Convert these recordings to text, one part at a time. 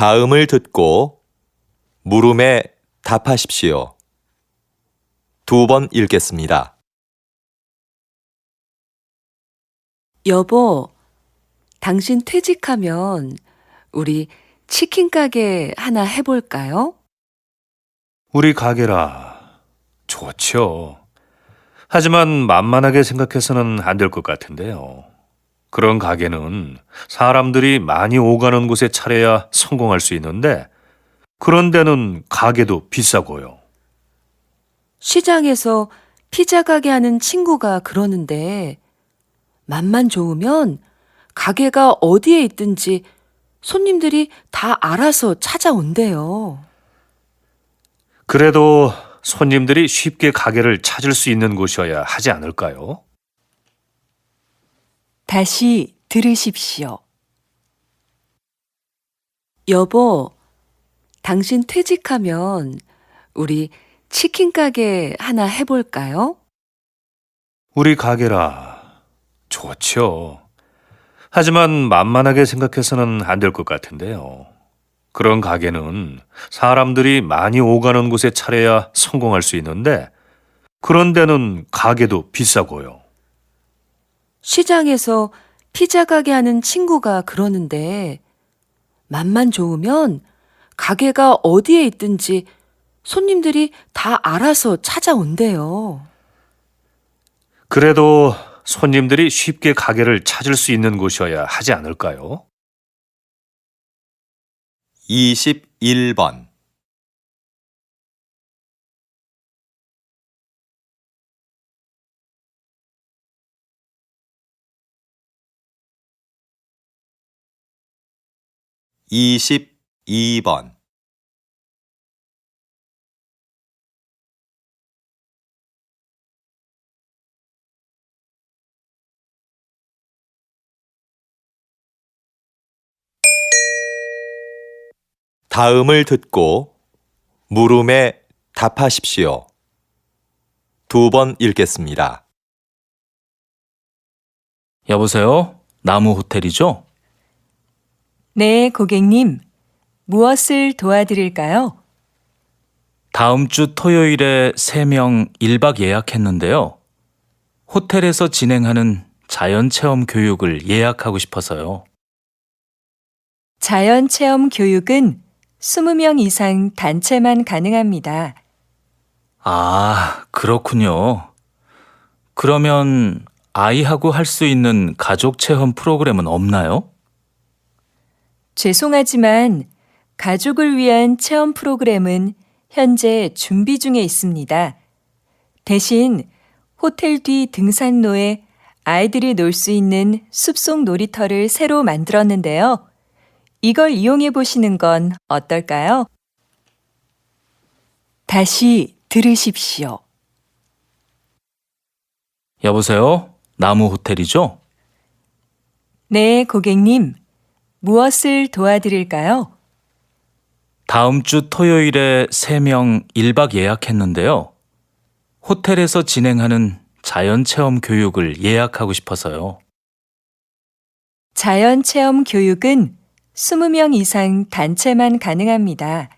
다음을 듣고 물음에 답하십시오. 2번 읽겠습니다. 여보, 당신 퇴직하면 우리 치킨 가게 하나 해볼까요? 우리 가게라. 좋죠. 하지만 만만하게 생각해서는 안 될 것 같은데요. 그런 가게는 사람들이 많이 오가는 곳에 차려야 성공할 수 있는데, 그런 데는 가게도 비싸고요. 시장에서 피자 가게 하는 친구가 그러는데 맛만 좋으면 가게가 어디에 있든지 손님들이 다 알아서 찾아온대요. 그래도 손님들이 쉽게 가게를 찾을 수 있는 곳이어야 하지 않을까요? 다시 들으십시오. 여보, 당신 퇴직하면 우리 치킨 가게 하나 해볼까요? 우리 가게라. 좋죠. 하지만 만만하게 생각해서는 안 될 것 같은데요. 그런 가게는 사람들이 많이 오가는 곳에 차려야 성공할 수 있는데, 그런 데는 가게도 비싸고요. 시장에서 피자 가게 하는 친구가 그러는데 맛만 좋으면 가게가 어디에 있든지 손님들이 다 알아서 찾아온대요. 그래도 손님들이 쉽게 가게를 찾을 수 있는 곳이어야 하지 않을까요? 21번 22번 다음을 듣고 물음에 답하십시오. 2번 읽겠습니다. 여보세요? 나무 호텔이죠? 네, 고객님. 무엇을 도와드릴까요? 다음 주 토요일에 3명 1박 예약했는데요. 호텔에서 진행하는 자연체험 교육을 예약하고 싶어서요. 자연체험 교육은 20명 이상 단체만 가능합니다. 아, 그렇군요. 그러면 아이하고 할 수 있는 가족 체험 프로그램은 없나요? 죄송하지만 가족을 위한 체험 프로그램은 현재 준비 중에 있습니다. 대신 호텔 뒤 등산로에 아이들이 놀 수 있는 숲속 놀이터를 새로 만들었는데요. 이걸 이용해 보시는 건 어떨까요? 다시 들으십시오. 여보세요? 나무 호텔이죠? 네, 고객님. 무엇을 도와드릴까요? 다음 주 토요일에 3명 1박 예약했는데요. 호텔에서 진행하는 자연체험 교육을 예약하고 싶어서요. 자연체험 교육은 20명 이상 단체만 가능합니다.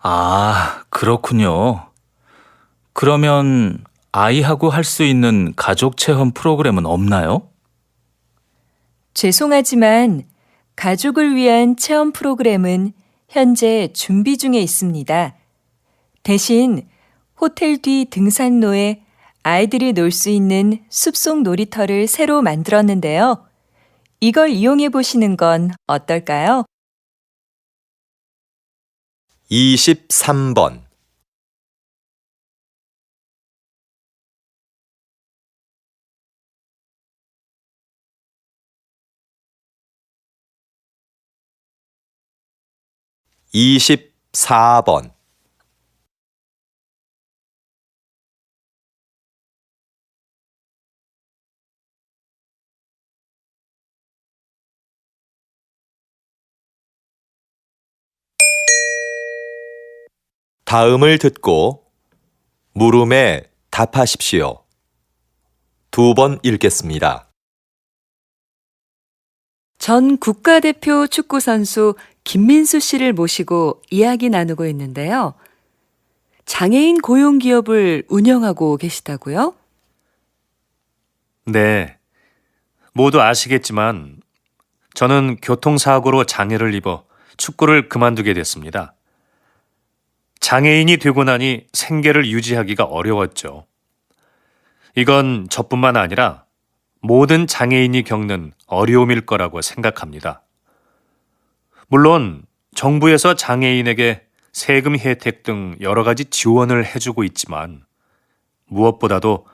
아, 그렇군요. 그러면 아이하고 할 수 있는 가족 체험 프로그램은 없나요? 죄송하지만 가족을 위한 체험 프로그램은 현재 준비 중에 있습니다. 대신 호텔 뒤 등산로에 아이들이 놀 수 있는 숲속 놀이터를 새로 만들었는데요. 이걸 이용해 보시는 건 어떨까요? 23번 24번 다음을 듣고 물음에 답하십시오. 2번 읽겠습니다. 전 국가대표 축구선수 김민수 씨를 모시고 이야기 나누고 있는데요. 장애인 고용 기업을 운영하고 계시다고요? 네. 모두 아시겠지만 저는 교통사고로 장애를 입어 축구를 그만두게 됐습니다. 장애인이 되고 나니 생계를 유지하기가 어려웠죠. 이건 저뿐만 아니라 모든 장애인이 겪는 어려움일 거라고 생각합니다. 물론 정부에서 장애인에게 세금 혜택 등 여러 가지 지원을 해주고 있지만 무엇보다도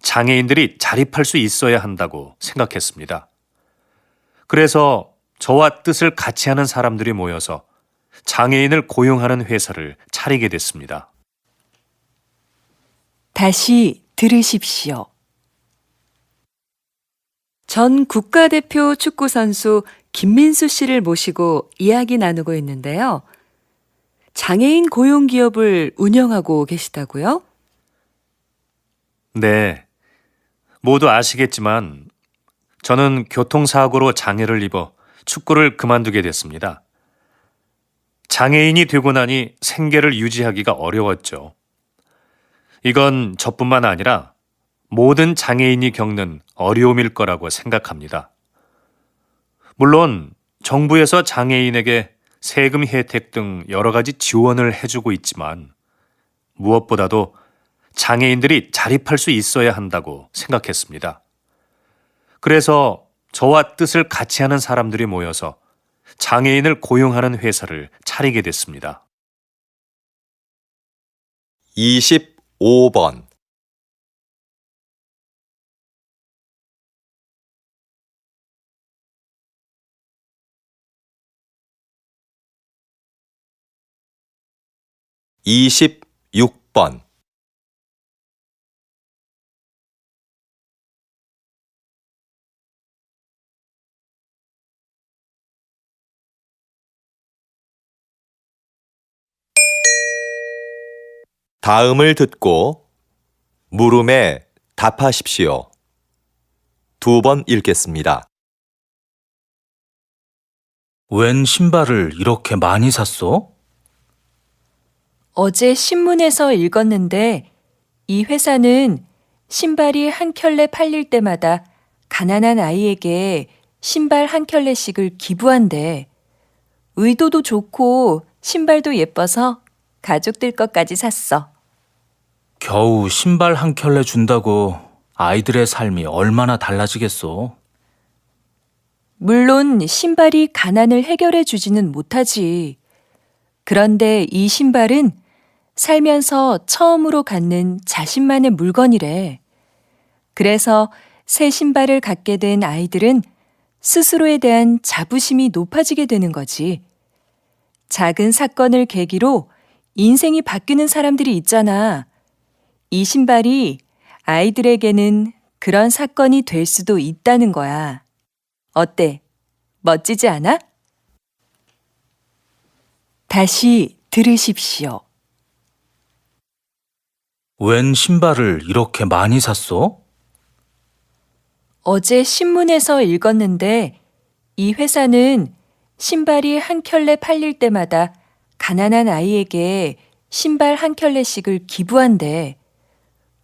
장애인들이 자립할 수 있어야 한다고 생각했습니다. 그래서 저와 뜻을 같이 하는 사람들이 모여서 장애인을 고용하는 회사를 차리게 됐습니다. 다시 들으십시오. 전 국가대표 축구선수 김민수 씨를 모시고 이야기 나누고 있는데요. 장애인 고용 기업을 운영하고 계시다고요? 네. 모두 아시겠지만 저는 교통사고로 장애를 입어 축구를 그만두게 됐습니다. 장애인이 되고 나니 생계를 유지하기가 어려웠죠. 이건 저뿐만 아니라 모든 장애인이 겪는 어려움일 거라고 생각합니다. 물론 정부에서 장애인에게 세금 혜택 등 여러 가지 지원을 해주고 있지만 무엇보다도 장애인들이 자립할 수 있어야 한다고 생각했습니다. 그래서 저와 뜻을 같이 하는 사람들이 모여서 장애인을 고용하는 회사를 차리게 됐습니다. 25번 26번 다음을 듣고 물음에 답하십시오. 두 번 읽겠습니다. 웬 신발을 이렇게 많이 샀어? 어제 신문에서 읽었는데 이 회사는 신발이 한 켤레 팔릴 때마다 가난한 아이에게 신발 한 켤레씩을 기부한대. 의도도 좋고 신발도 예뻐서 가족들 것까지 샀어. 겨우 신발 한 켤레 준다고 아이들의 삶이 얼마나 달라지겠어. 물론 신발이 가난을 해결해 주지는 못하지. 그런데 이 신발은 살면서 처음으로 갖는 자신만의 물건이래. 그래서 새 신발을 갖게 된 아이들은 스스로에 대한 자부심이 높아지게 되는 거지. 작은 사건을 계기로 인생이 바뀌는 사람들이 있잖아. 이 신발이 아이들에게는 그런 사건이 될 수도 있다는 거야. 어때? 멋지지 않아? 다시 들으십시오. 웬 신발을 이렇게 많이 샀어? 어제 신문에서 읽었는데 이 회사는 신발이 한 켤레 팔릴 때마다 가난한 아이에게 신발 한 켤레씩을 기부한대.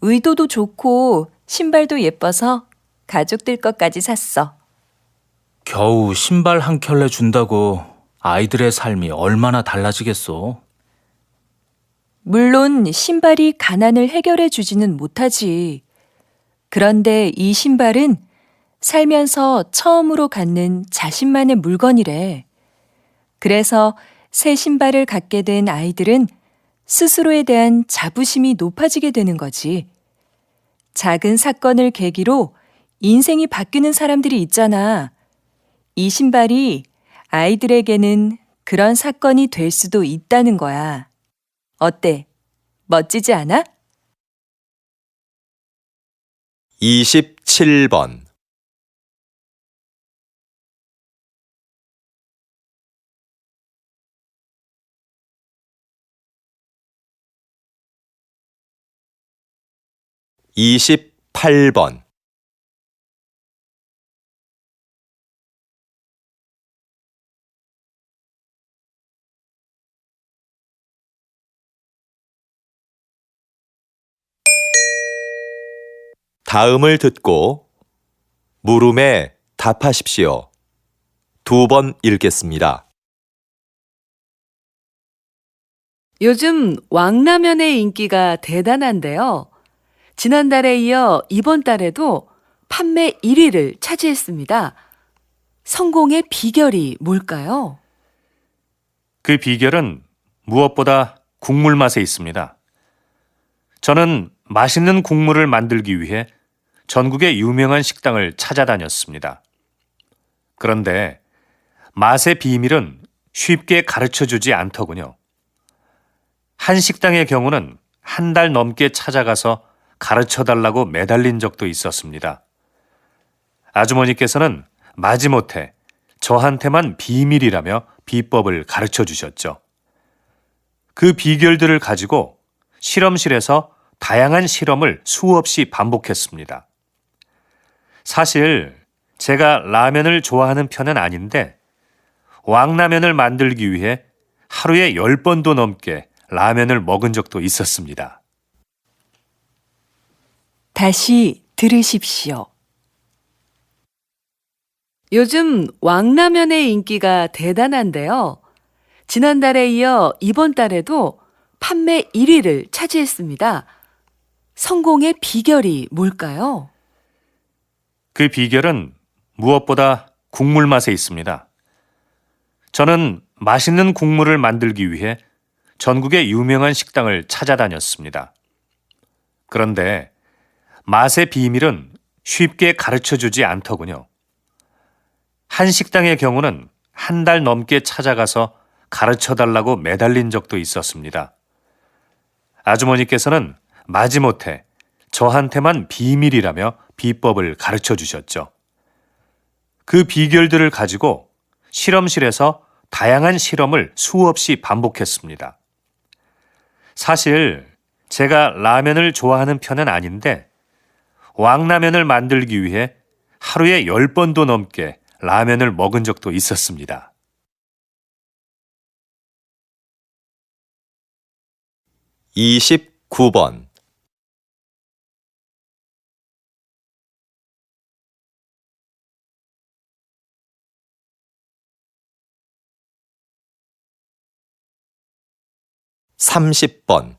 의도도 좋고 신발도 예뻐서 가족들 것까지 샀어. 겨우 신발 한 켤레 준다고 아이들의 삶이 얼마나 달라지겠어. 물론 신발이 가난을 해결해 주지는 못하지. 그런데 이 신발은 살면서 처음으로 갖는 자신만의 물건이래. 그래서 새 신발을 갖게 된 아이들은 스스로에 대한 자부심이 높아지게 되는 거지. 작은 사건을 계기로 인생이 바뀌는 사람들이 있잖아. 이 신발이 아이들에게는 그런 사건이 될 수도 있다는 거야. 어때? 멋지지 않아? 27번 28번 다음을 듣고 물음에 답하십시오. 2번 읽겠습니다. 요즘 왕라면의 인기가 대단한데요. 지난달에 이어 이번 달에도 판매 1위를 차지했습니다. 성공의 비결이 뭘까요? 그 비결은 무엇보다 국물 맛에 있습니다. 저는 맛있는 국물을 만들기 위해 전국의 유명한 식당을 찾아다녔습니다. 그런데 맛의 비밀은 쉽게 가르쳐 주지 않더군요. 한 식당의 경우는 한 달 넘게 찾아가서 가르쳐 달라고 매달린 적도 있었습니다. 아주머니께서는 마지못해 저한테만 비밀이라며 비법을 가르쳐 주셨죠. 그 비결들을 가지고 실험실에서 다양한 실험을 수없이 반복했습니다. 사실 제가 라면을 좋아하는 편은 아닌데 왕라면을 만들기 위해 하루에 10번도 넘게 라면을 먹은 적도 있었습니다. 다시 들으십시오. 요즘 왕라면의 인기가 대단한데요. 지난달에 이어 이번 달에도 판매 1위를 차지했습니다. 성공의 비결이 뭘까요? 그 비결은 무엇보다 국물 맛에 있습니다. 저는 맛있는 국물을 만들기 위해 전국의 유명한 식당을 찾아다녔습니다. 그런데 맛의 비밀은 쉽게 가르쳐 주지 않더군요. 한 식당의 경우는 한 달 넘게 찾아가서 가르쳐 달라고 매달린 적도 있었습니다. 아주머니께서는 마지못해 저한테만 비밀이라며 비법을 가르쳐 주셨죠. 그 비결들을 가지고 실험실에서 다양한 실험을 수없이 반복했습니다. 사실 제가 라면을 좋아하는 편은 아닌데 왕라면을 만들기 위해 하루에 10번도 넘게 라면을 먹은 적도 있었습니다. (29번) (30번)